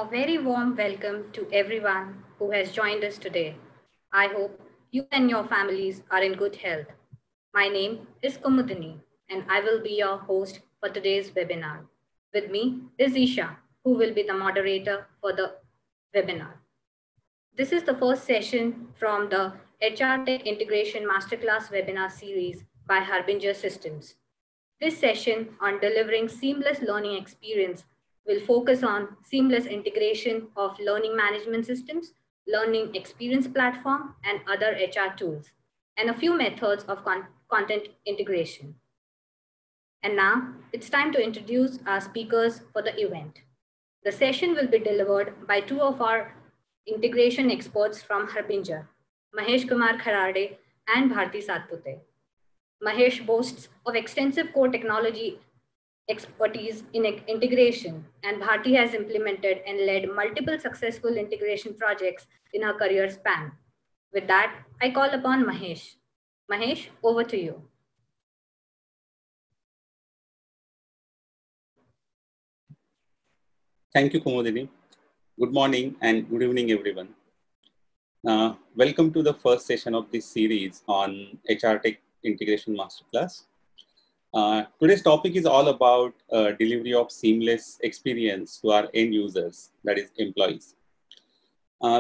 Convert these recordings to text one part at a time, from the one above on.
A very warm welcome to everyone who has joined us today. I hope you and your families are in good health. My name is Kumudini, and I will be your host for today's webinar. With me is Isha, who will be the moderator for the webinar. This is the first session from the HR Tech Integration Masterclass webinar series by Harbinger Systems. This session on delivering seamless learning experience will focus on seamless integration of learning management systems, learning experience platform, and other HR tools, and a few methods of content integration. And now it's time to introduce our speakers for the event. The session will be delivered by two of our integration experts from Harbinger, Mahesh Kumar Kharade and Bharti Satpute. Mahesh boasts of extensive core technology expertise in integration, and Bharti has implemented and led multiple successful integration projects in her career span. With that, I call upon Mahesh. Mahesh, over to you. Thank you, Kumudini. Good morning and good evening, everyone. Welcome to the first session of this series on HR Tech Integration Masterclass. Today's topic is all about delivery of seamless experience to our end users, that is employees.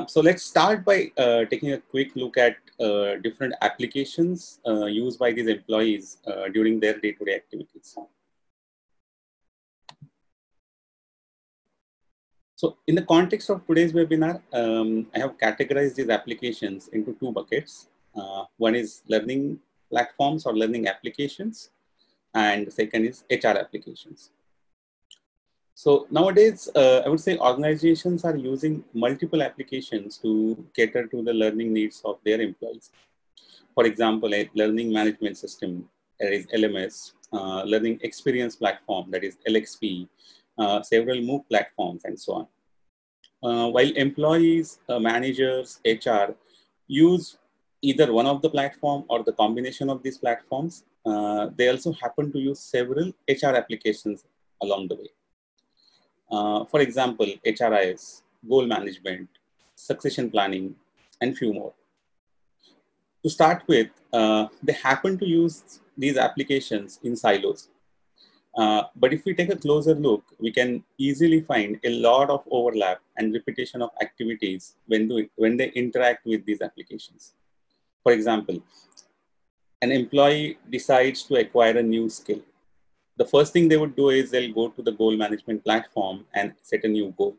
So let's start by taking a quick look at different applications used by these employees during their day-to-day activities. So in the context of today's webinar, I have categorized these applications into two buckets. One is learning platforms or learning applications, and the second is HR applications. So nowadays, I would say organizations are using multiple applications to cater to the learning needs of their employees. For example, a learning management system, that is LMS, learning experience platform, that is LXP, several MOOC platforms, and so on. While employees, managers, HR use either one of the platform or the combination of these platforms, they also happen to use several HR applications along the way. For example, HRIS, goal management, succession planning, and few more. To start with, they happen to use these applications in silos. But if we take a closer look, we can easily find a lot of overlap and repetition of activities when they interact with these applications. For example, an employee decides to acquire a new skill. The first thing they would do is they'll go to the goal management platform and set a new goal.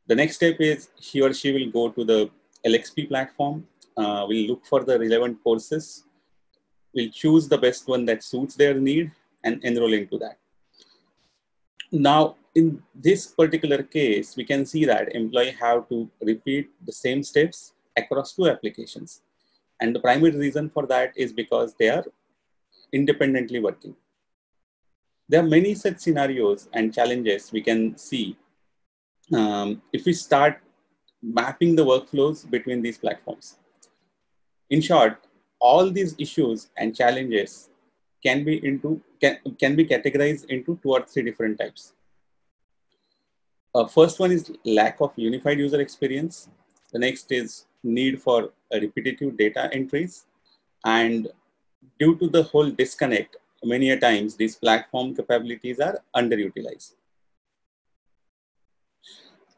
The next step is he or she will go to the LXP platform, will look for the relevant courses, will choose the best one that suits their need, and enroll into that. Now, in this particular case, we can see that employee have to repeat the same steps across two applications. And the primary reason for that is because they are independently working. There are many such scenarios and challenges we can see if we start mapping the workflows between these platforms. In short, all these issues and challenges can be categorized into two or three different types. First one is lack of unified user experience. The next is need for repetitive data entries. And due to the whole disconnect, many a times these platform capabilities are underutilized.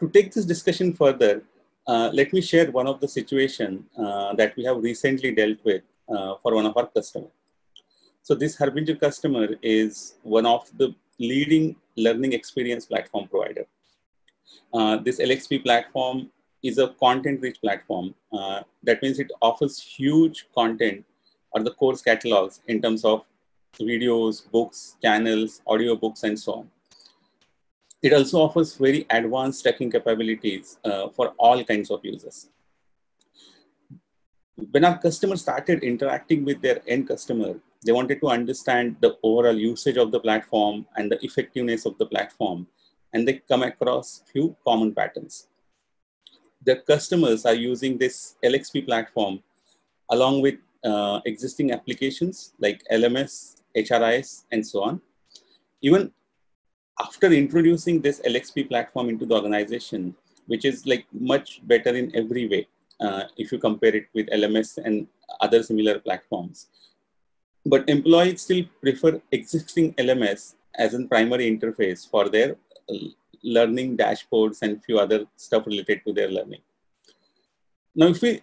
To take this discussion further, let me share one of the situation that we have recently dealt with for one of our customers. So this Harbinger customer is one of the leading learning experience platform provider. This LXP platform is a content-rich platform. That means it offers huge content or the course catalogs in terms of videos, books, channels, audiobooks, and so on. It also offers very advanced tracking capabilities for all kinds of users. When our customers started interacting with their end customer, they wanted to understand the overall usage of the platform and the effectiveness of the platform, and they come across few common patterns. Their customers are using this LXP platform along with existing applications like LMS, HRIS, and so on. Even after introducing this LXP platform into the organization, which is like much better in every way, if you compare it with LMS and other similar platforms. But employees still prefer existing LMS as a primary interface for their learning dashboards and few other stuff related to their learning. Now, if we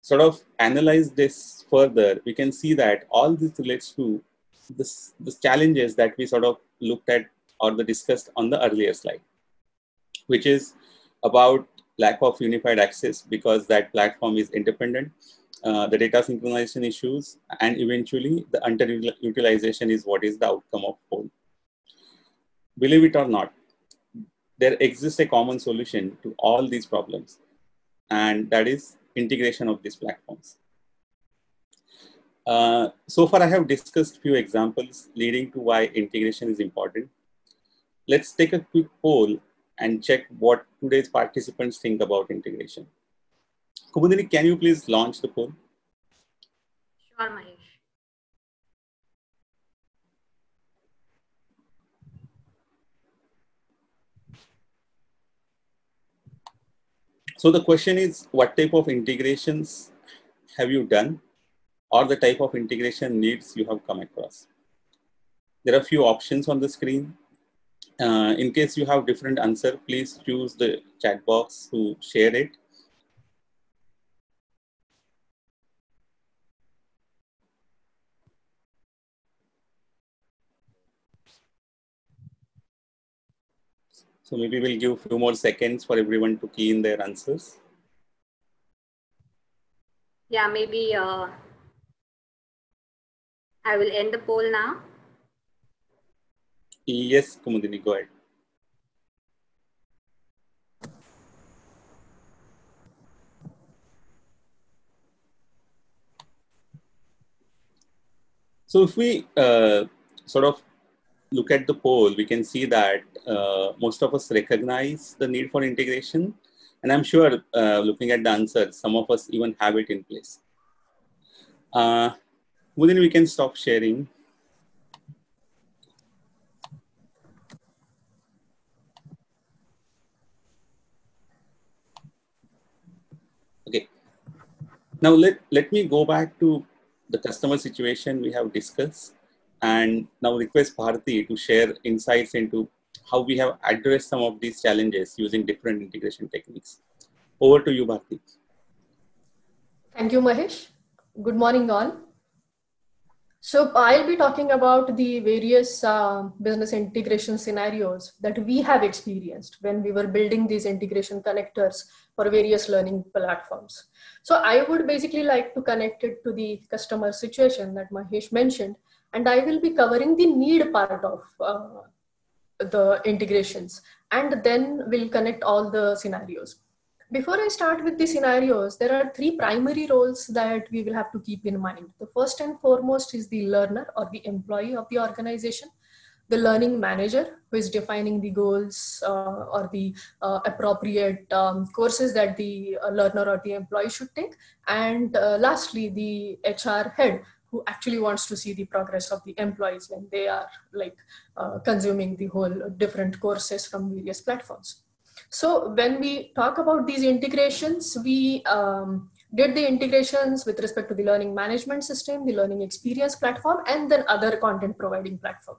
sort of analyze this further, we can see that all this relates to the challenges that we sort of looked at or discussed on the earlier slide, which is about lack of unified access because that platform is independent, the data synchronization issues, and eventually the underutilization is what is the outcome of whole. Believe it or not, there exists a common solution to all these problems, and that is integration of these platforms. So far, I have discussed few examples leading to why integration is important. Let's take a quick poll and check what today's participants think about integration. Kumudini, can you please launch the poll? Sure, Mahesh. So the question is, what type of integrations have you done, or the type of integration needs you have come across? There are a few options on the screen. In case you have different answer, please use the chat box to share it. So maybe we'll give a few more seconds for everyone to key in their answers. Yeah, maybe I will end the poll now. Yes, Kumudini, go ahead. So if we sort of look at the poll, we can see that most of us recognize the need for integration. And I'm sure looking at the answers, some of us even have it in place. Then we can stop sharing. Okay. Now let me go back to the customer situation we have discussed, and now request Bharti to share insights into how we have addressed some of these challenges using different integration techniques. Over to you, Bharti. Thank you, Mahesh. Good morning, all. So I'll be talking about the various business integration scenarios that we have experienced when we were building these integration connectors for various learning platforms. So I would basically like to connect it to the customer situation that Mahesh mentioned, and I will be covering the need part of the integrations, and then we'll connect all the scenarios. Before I start with the scenarios, there are three primary roles that we will have to keep in mind. The first and foremost is the learner or the employee of the organization, the learning manager who is defining the goals or the appropriate courses that the learner or the employee should take, and lastly, the HR head who actually wants to see the progress of the employees when they are like consuming the whole different courses from various platforms. So when we talk about these integrations, we did the integrations with respect to the learning management system, the learning experience platform, and then other content providing platform.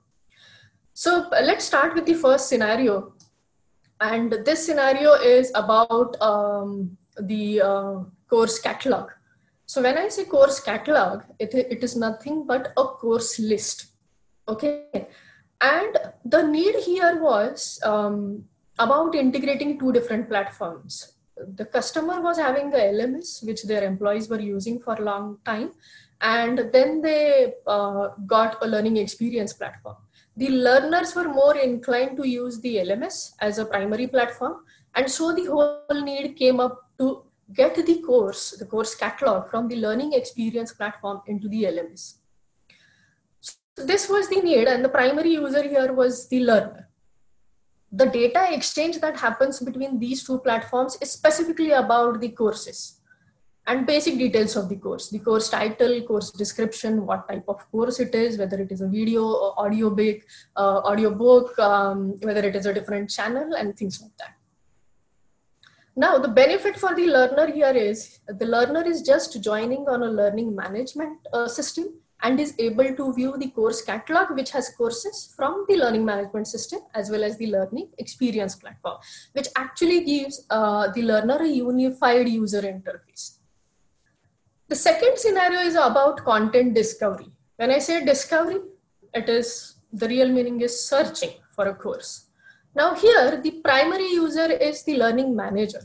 So let's start with the first scenario. And this scenario is about the course catalog. So when I say course catalog, it is nothing but a course list. Okay. And the need here was about integrating two different platforms. The customer was having the LMS, which their employees were using for a long time. And then they got a learning experience platform. The learners were more inclined to use the LMS as a primary platform. And so the whole need came up to get the course catalog from the learning experience platform into the LMS. So this was the need, and the primary user here was the learner. The data exchange that happens between these two platforms is specifically about the courses. and basic details of the course title, course description, what type of course it is, whether it is a video or audio book, whether it is a different channel and things like that. Now, the benefit for the learner here is the learner is just joining on a learning management system and is able to view the course catalog, which has courses from the learning management system as well as the learning experience platform, which actually gives the learner a unified user interface. The second scenario is about content discovery. When I say discovery, the real meaning is searching for a course. Now here, the primary user is the learning manager.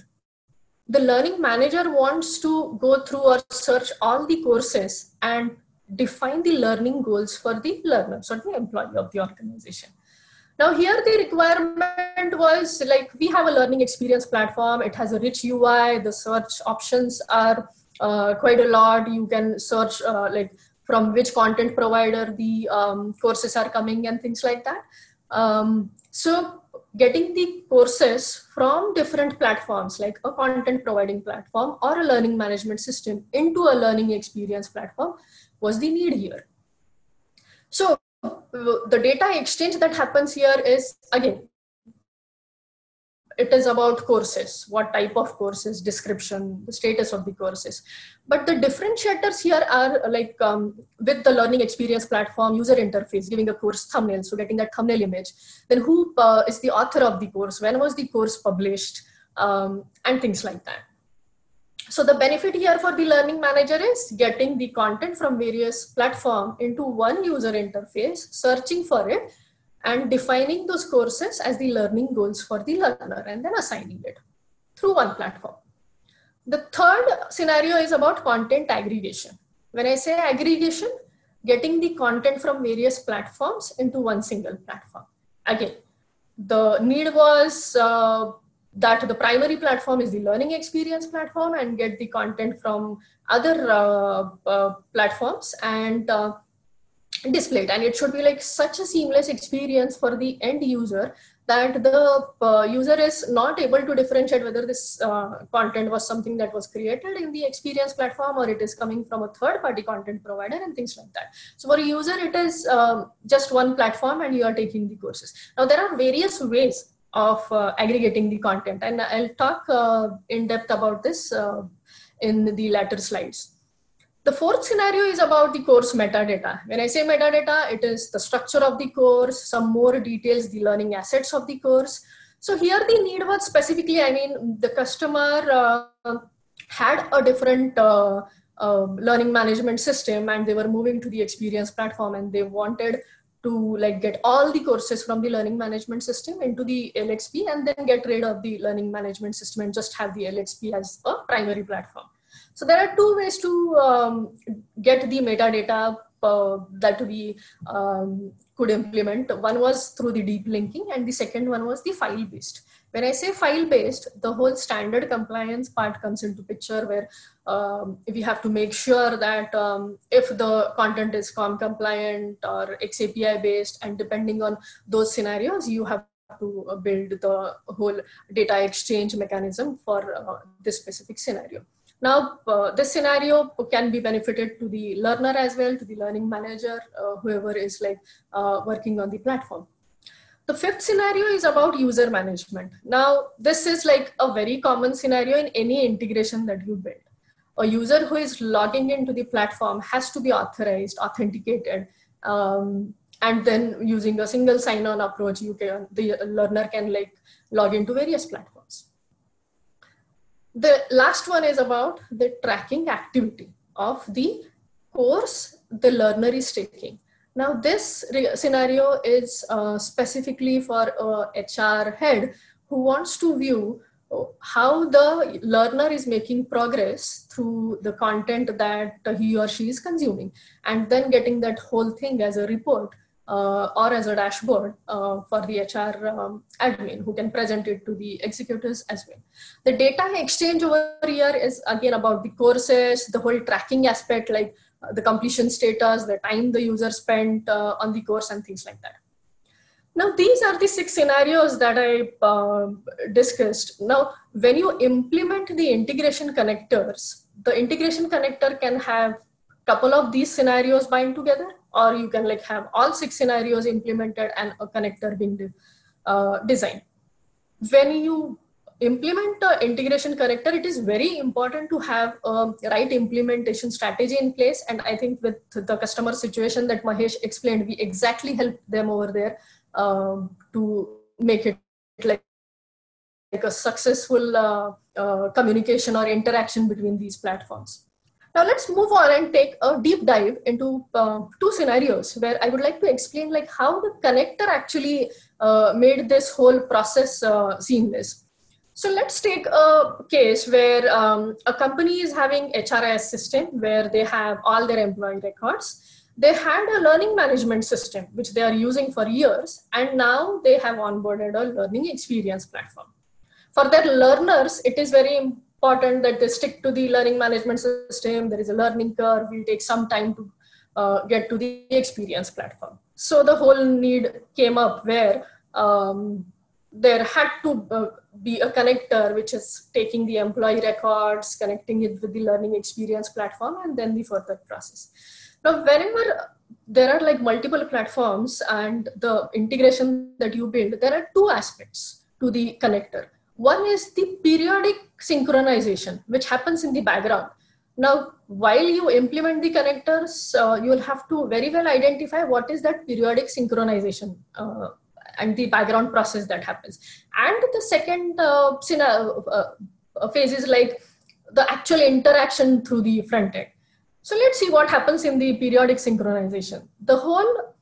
The learning manager wants to go through or search all the courses and define the learning goals for the learners or the employee of the organization. Now here the requirement was like, we have a learning experience platform. It has a rich UI. The search options are quite a lot. You can search like from which content provider the courses are coming and things like that. So getting the courses from different platforms like a content providing platform or a learning management system into a learning experience platform was the need here. So the data exchange that happens here is, again, it is about courses, what type of courses, description, the status of the courses. But the differentiators here are like with the learning experience platform, user interface, giving a course thumbnail, so getting that thumbnail image. Then who is the author of the course? When was the course published? And things like that. So the benefit here for the learning manager is getting the content from various platforms into one user interface, searching for it, and defining those courses as the learning goals for the learner and then assigning it through one platform. The third scenario is about content aggregation. When I say aggregation, getting the content from various platforms into one single platform. Again, the need was that the primary platform is the learning experience platform and get the content from other platforms and display it, and it should be like such a seamless experience for the end user that the user is not able to differentiate whether this content was something that was created in the experience platform or it is coming from a third-party content provider and things like that. So for a user, it is just one platform and you are taking the courses. Now there are various ways of aggregating the content, and I'll talk in depth about this in the later slides. The fourth scenario is about the course metadata. When I say metadata, it is the structure of the course, some more details, the learning assets of the course. So here the need was specifically, I mean, the customer had a different learning management system and they were moving to the experience platform and they wanted to like get all the courses from the learning management system into the LXP and then get rid of the learning management system and just have the LXP as a primary platform. So there are two ways to get the metadata that we could implement. One was through the deep linking and the second one was the file based. When I say file based, the whole standard compliance part comes into picture where we have to make sure that if the content is COM compliant or XAPI based, and depending on those scenarios, you have to build the whole data exchange mechanism for this specific scenario. Now, this scenario can be benefited to the learner as well, to the learning manager, whoever is like working on the platform. The fifth scenario is about user management. Now, this is like a very common scenario in any integration that you build. A user who is logging into the platform has to be authorized, authenticated, and then using a single sign-on approach, the learner can like log into various platforms. The last one is about the tracking activity of the course the learner is taking. Now, this scenario is specifically for a HR head who wants to view how the learner is making progress through the content that he or she is consuming, and then getting that whole thing as a report or as a dashboard for the HR admin who can present it to the executives as well. The data exchange over here is again about the courses, the whole tracking aspect, like the completion status, the time the user spent on the course and things like that. Now, these are the 6 scenarios that I discussed. Now, when you implement the integration connectors, the integration connector can have a couple of these scenarios bind together, or you can like have all 6 scenarios implemented and a connector being designed. When you implement the integration connector, it is very important to have a right implementation strategy in place. And I think with the customer situation that Mahesh explained, we exactly helped them over there to make it like a successful communication or interaction between these platforms. Now let's move on and take a deep dive into 2 scenarios where I would like to explain like how the connector actually made this whole process seamless. So let's take a case where a company is having HRIS system where they have all their employee records. They had a learning management system, which they are using for years. And now they have onboarded a learning experience platform. For their learners, it is very important that they stick to the learning management system. There is a learning curve. It will take some time to get to the experience platform. So the whole need came up where there had to be a connector which is taking the employee records, connecting it with the learning experience platform, and then the further process. Now, whenever there are like multiple platforms and the integration that you build, there are 2 aspects to the connector. One is the periodic synchronization, which happens in the background. Now, while you implement the connectors, you will have to very well identify what is that periodic synchronization and the background process that happens. And the second phase is like the actual interaction through the front end. So let's see what happens in the periodic synchronization. The whole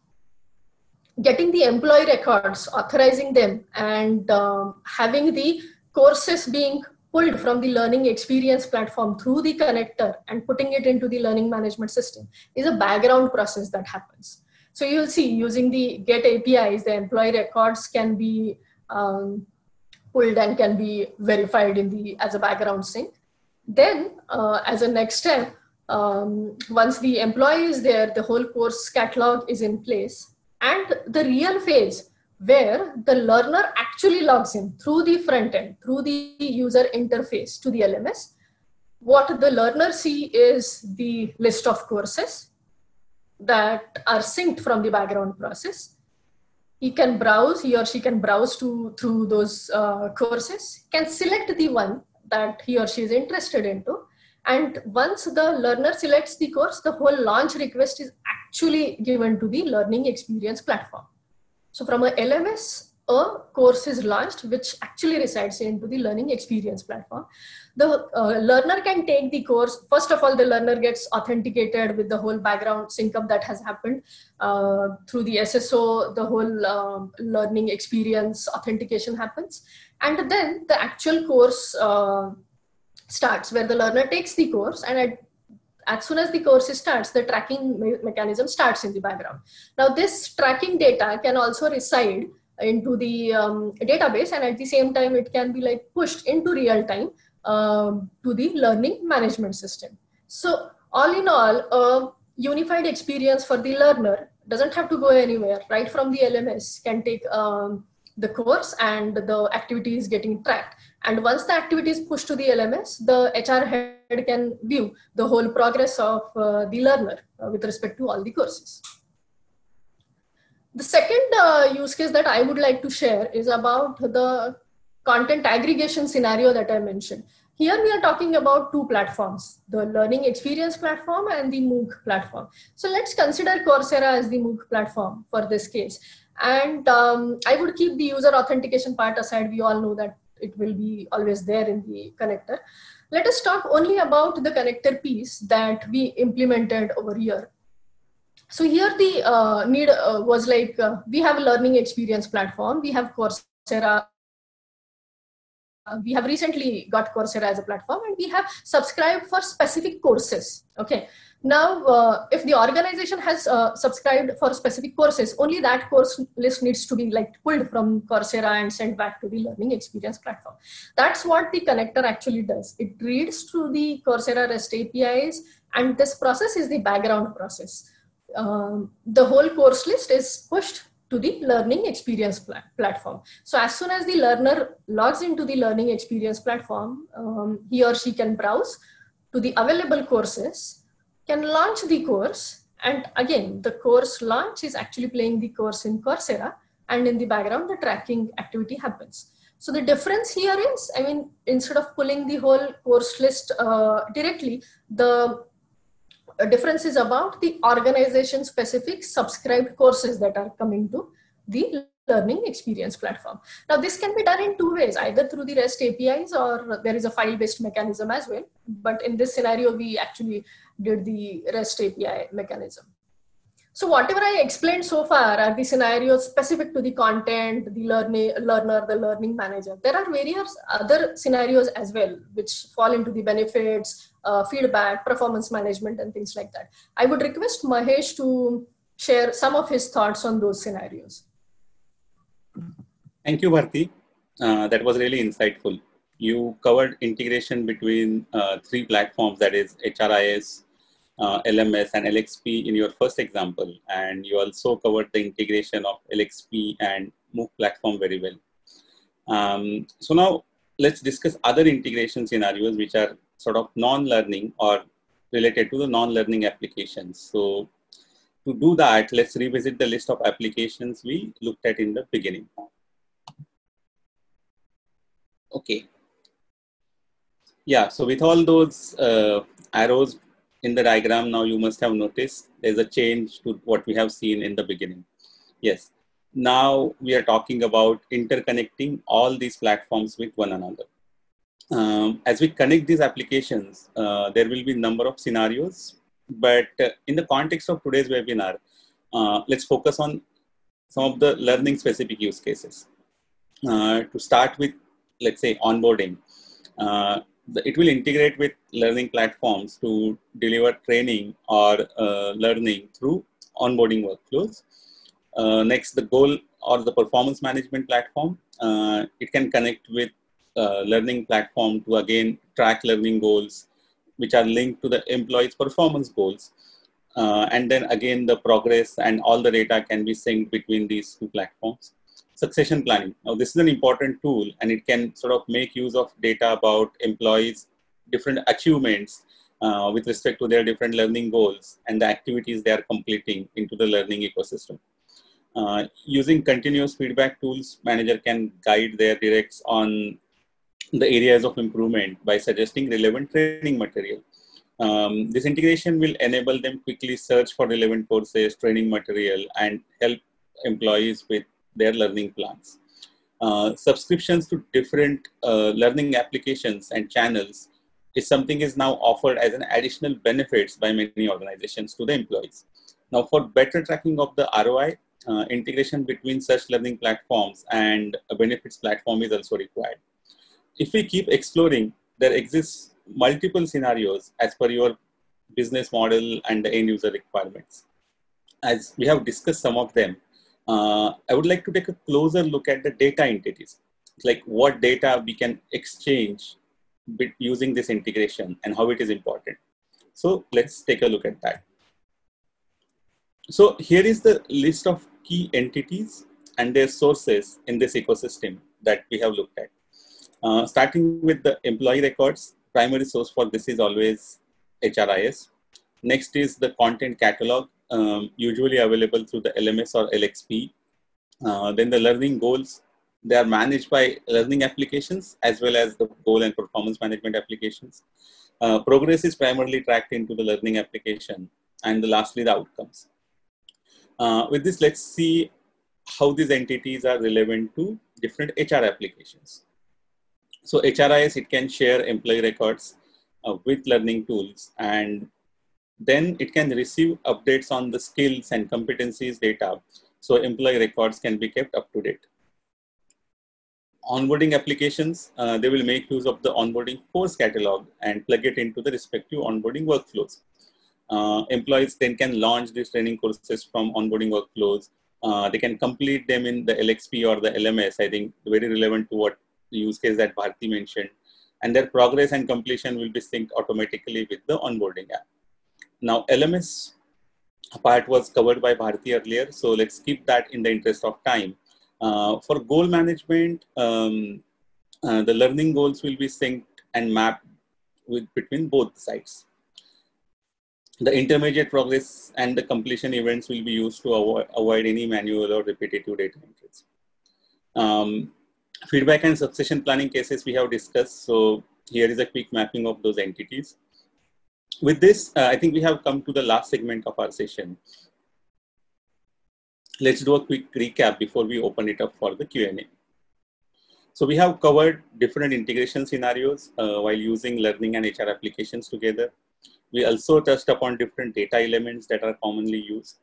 getting the employee records, authorizing them, and having the courses being pulled from the learning experience platform through the connector and putting it into the learning management system is a background process that happens. So you'll see using the GET APIs, the employee records can be pulled and can be verified in the as a background sync. Then as a next step, once the employee is there, the whole course catalog is in place. And the real phase where the learner actually logs in through the front end, through the user interface to the LMS, what the learner see is the list of courses that are synced from the background process. He can browse, he or she can browse through those courses, can select the one that he or she is interested into. And once the learner selects the course, the whole launch request is actually given to the learning experience platform. So from a LMS, a course is launched, which actually resides into the learning experience platform. The learner can take the course. First of all, the learner gets authenticated with the whole background sync up that has happened through the SSO. The whole learning experience authentication happens. And then the actual course starts, where the learner takes the course, and as soon as the course starts, the tracking mechanism starts in the background. Now this tracking data can also reside into the database, and at the same time it can be like pushed into real time to the learning management system. So all in all, a unified experience for the learner doesn't have to go anywhere. Right from the LMS can take the course and the activity is getting tracked. And once the activity is pushed to the LMS, the HR head can view the whole progress of the learner with respect to all the courses. The second use case that I would like to share is about the content aggregation scenario that I mentioned. Here we are talking about 2 platforms, the learning experience platform and the MOOC platform. So let's consider Coursera as the MOOC platform for this case. And I would keep the user authentication part aside. We all know that it will be always there in the connector. Let us talk only about the connector piece that we implemented over here. So here the need was like, we have a learning experience platform. We have Coursera. We have recently got Coursera as a platform, and we have subscribed for specific courses. Okay. Now, if the organization has subscribed for specific courses, only that course list needs to be like pulled from Coursera and sent back to the learning experience platform. That's what the connector actually does. It reads through the Coursera REST APIs, and this process is the background process. The whole course list is pushed to the learning experience platform. So as soon as the learner logs into the learning experience platform, he or she can browse to the available courses, can launch the course. And again, the course launch is actually playing the course in Coursera, and in the background, the tracking activity happens. So the difference here is, I mean, instead of pulling the whole course list directly, the difference is about the organization specific subscribed courses that are coming to the learning experience platform. Now, this can be done in two ways, either through the REST APIs or there is a file-based mechanism as well. But in this scenario, we actually did the REST API mechanism. So whatever I explained so far are the scenarios specific to the content, the learner, the learning manager. There are various other scenarios as well, which fall into the benefits, feedback, performance management, and things like that. I would request Mahesh to share some of his thoughts on those scenarios. Thank you, Bharti. That was really insightful. You covered integration between three platforms, that is HRIS, LMS and LXP in your first example, and you also covered the integration of LXP and MOOC platform very well. So now let's discuss other integration scenarios which are sort of non-learning or related to the non-learning applications. So to do that, let's revisit the list of applications we looked at in the beginning. Okay. Yeah, so with all those arrows in the diagram, now you must have noticed there's a change to what we have seen in the beginning. Yes, now we are talking about interconnecting all these platforms with one another. As we connect these applications, there will be a number of scenarios, but in the context of today's webinar, let's focus on some of the learning specific use cases. To start with, let's say onboarding. It will integrate with learning platforms to deliver training or learning through onboarding workflows. Next, the goal or the performance management platform. It can connect with learning platform to again track learning goals, which are linked to the employee's performance goals. And then again, the progress and all the data can be synced between these two platforms. Succession planning. Now, this is an important tool and it can sort of make use of data about employees' different achievements with respect to their different learning goals and the activities they are completing into the learning ecosystem. Using continuous feedback tools, manager can guide their directs on the areas of improvement by suggesting relevant training material. This integration will enable them quickly search for relevant courses, training material, and help employees with their learning plans. Subscriptions to different learning applications and channels is something is now offered as an additional benefits by many organizations to the employees. Now, for better tracking of the ROI, integration between such learning platforms and a benefits platform is also required. If we keep exploring, there exists multiple scenarios as per your business model and the end user requirements. As we have discussed some of them, I would like to take a closer look at the data entities, like what data we can exchange using this integration and how it is important. So let's take a look at that. So here is the list of key entities and their sources in this ecosystem that we have looked at. Starting with the employee records, primary source for this is always HRIS. Next is the content catalog, usually available through the LMS or LXP. Then the learning goals, they are managed by learning applications as well as the goal and performance management applications. Progress is primarily tracked into the learning application, and lastly, the outcomes. With this, let's see how these entities are relevant to different HR applications. So HRIS, it can share employee records with learning tools, and then it can receive updates on the skills and competencies data, so employee records can be kept up to date. Onboarding applications, they will make use of the onboarding course catalog and plug it into the respective onboarding workflows. Employees then can launch these training courses from onboarding workflows. They can complete them in the LXP or the LMS, I think very relevant to what the use case that Bharti mentioned. And their progress and completion will be synced automatically with the onboarding app. Now, LMS part was covered by Bharti earlier, so let's skip that in the interest of time. For goal management, the learning goals will be synced and mapped between both sides. The intermediate progress and the completion events will be used to avoid any manual or repetitive data entries. Feedback and succession planning cases we have discussed. So here is a quick mapping of those entities. With this, I think we have come to the last segment of our session. Let's do a quick recap before we open it up for the Q&A. So we have covered different integration scenarios while using learning and HR applications together. We also touched upon different data elements that are commonly used.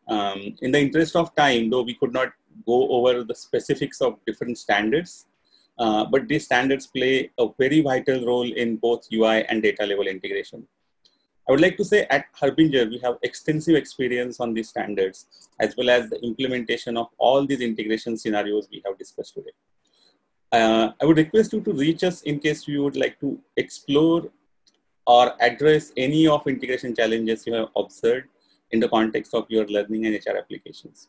In the interest of time, though, we could not go over the specifics of different standards, but these standards play a very vital role in both UI and data level integration. I would like to say at Harbinger, we have extensive experience on these standards, as well as the implementation of all these integration scenarios we have discussed today. I would request you to reach us in case you would like to explore or address any of integration challenges you have observed in the context of your learning and HR applications.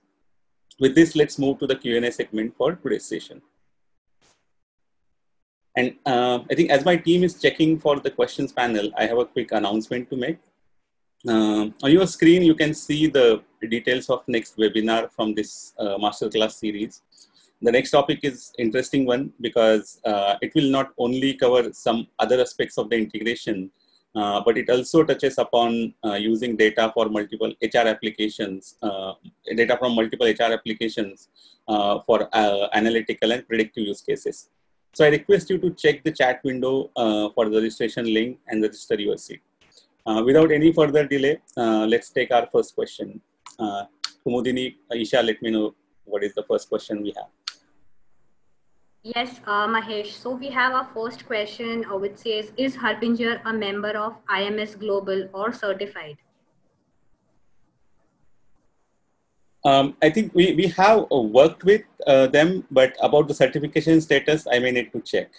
With this, let's move to the Q&A segment for today's session. And I think as my team is checking for the questions panel, I have a quick announcement to make. On your screen, you can see the details of next webinar from this masterclass series. The next topic is interesting one because it will not only cover some other aspects of the integration, but it also touches upon using data for multiple HR applications, data from multiple HR applications for analytical and predictive use cases. So I request you to check the chat window for the registration link and register your seat. Without any further delay, let's take our first question. Kumudini, Isha, let me know what is the first question we have. Yes, Mahesh. So we have our first question, which says, is Harbinger a member of IMS Global or certified? I think we have worked with them, but about the certification status, I may need to check.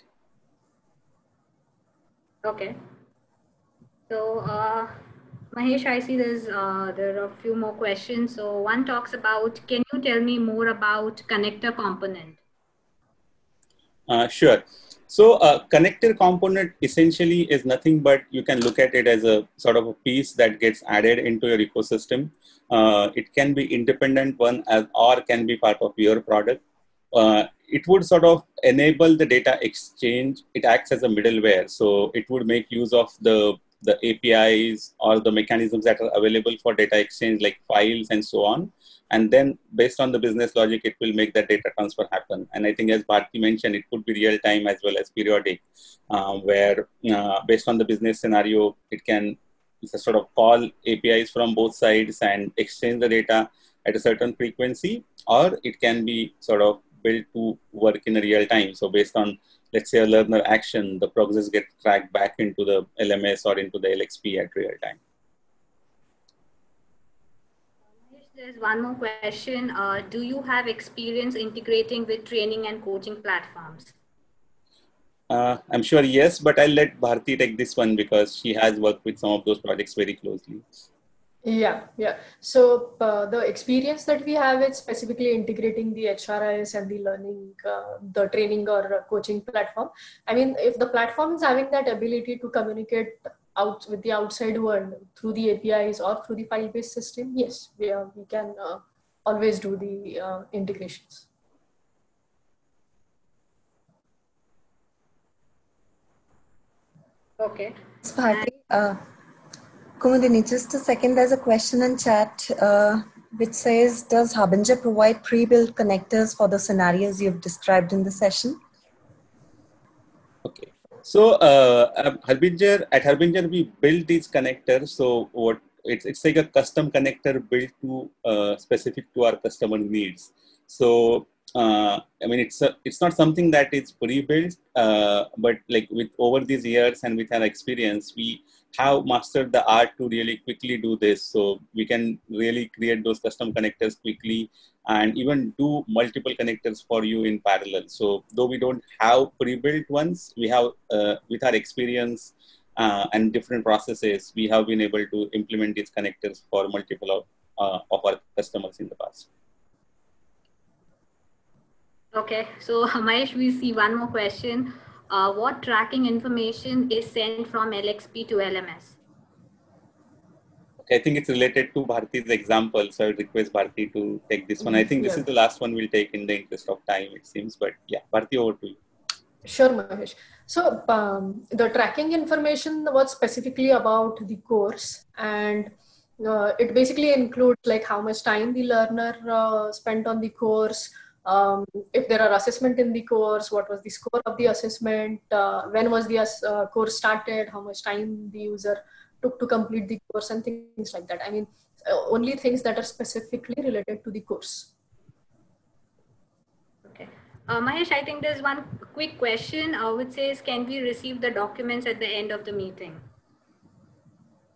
Okay. So, Mahesh, I see there are a few more questions. So one talks about, can you tell me more about connector component? Sure. So connector component essentially is nothing but you can look at it as a sort of a piece that gets added into your ecosystem. It can be independent one or can be part of your product. It would sort of enable the data exchange. It acts as a middleware. So it would make use of the APIs or the mechanisms that are available for data exchange like files and so on. And then based on the business logic, it will make that data transfer happen. And I think as Bharti mentioned, it could be real time as well as periodic, where based on the business scenario, it can sort of call APIs from both sides and exchange the data at a certain frequency, or it can be sort of built to work in a real time. So based on, let's say, a learner action, the progress gets tracked back into the LMS or into the LXP at real time. There's one more question. Do you have experience integrating with training and coaching platforms? I'm sure yes, but I'll let Bharti take this one because she has worked with some of those projects very closely. Yeah. So the experience that we have is specifically integrating the HRIS and the learning, the training or coaching platform. I mean, if the platform is having that ability to communicate out with the outside world through the APIs or through the file-based system, yes, we can always do the integrations. Okay. Bharti, Kumudini, just a second, there's a question in chat which says, does Harbinger provide pre-built connectors for the scenarios you've described in the session? Okay. So at Harbinger, we build these connectors. So it's like a custom connector built to specific to our customer needs. So I mean, it's not something that is pre-built, but like with over these years and with our experience, we have mastered the art to really quickly do this. So we can really create those custom connectors quickly and even do multiple connectors for you in parallel. So though we don't have pre-built ones, we have with our experience and different processes, we have been able to implement these connectors for multiple of our customers in the past. Okay, so Mahesh, we see one more question. what tracking information is sent from LXP to LMS? Okay, I think it's related to Bharti's example, so I would request Bharti to take this one. I think this is the last one we'll take in the interest of time, it seems. But yeah, Bharti, over to you. Sure, Mahesh. So the tracking information was specifically about the course, and it basically includes like how much time the learner spent on the course, if there are assessment in the course, what was the score of the assessment, when was the course started, how much time the user took to complete the course, and things like that. I mean, only things that are specifically related to the course. Okay. Mahesh, I think there's one quick question which says, can we receive the documents at the end of the meeting?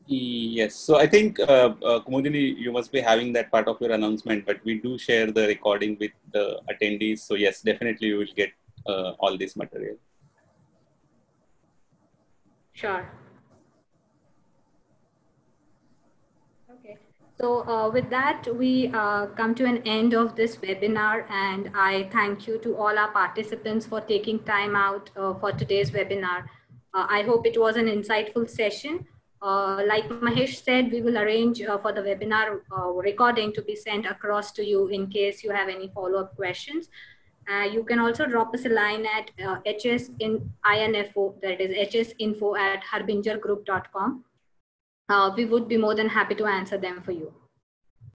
Yes. So I think, Kumudini, you must be having that part of your announcement, but we do share the recording with the attendees. So yes, definitely you will get all this material. Sure. Okay. So with that, we come to an end of this webinar, and I thank you to all our participants for taking time out for today's webinar. I hope it was an insightful session. Like Mahesh said, we will arrange for the webinar recording to be sent across to you in case you have any follow-up questions. You can also drop us a line at hsinfo, that is hsinfo@harbingergroup.com. We would be more than happy to answer them for you.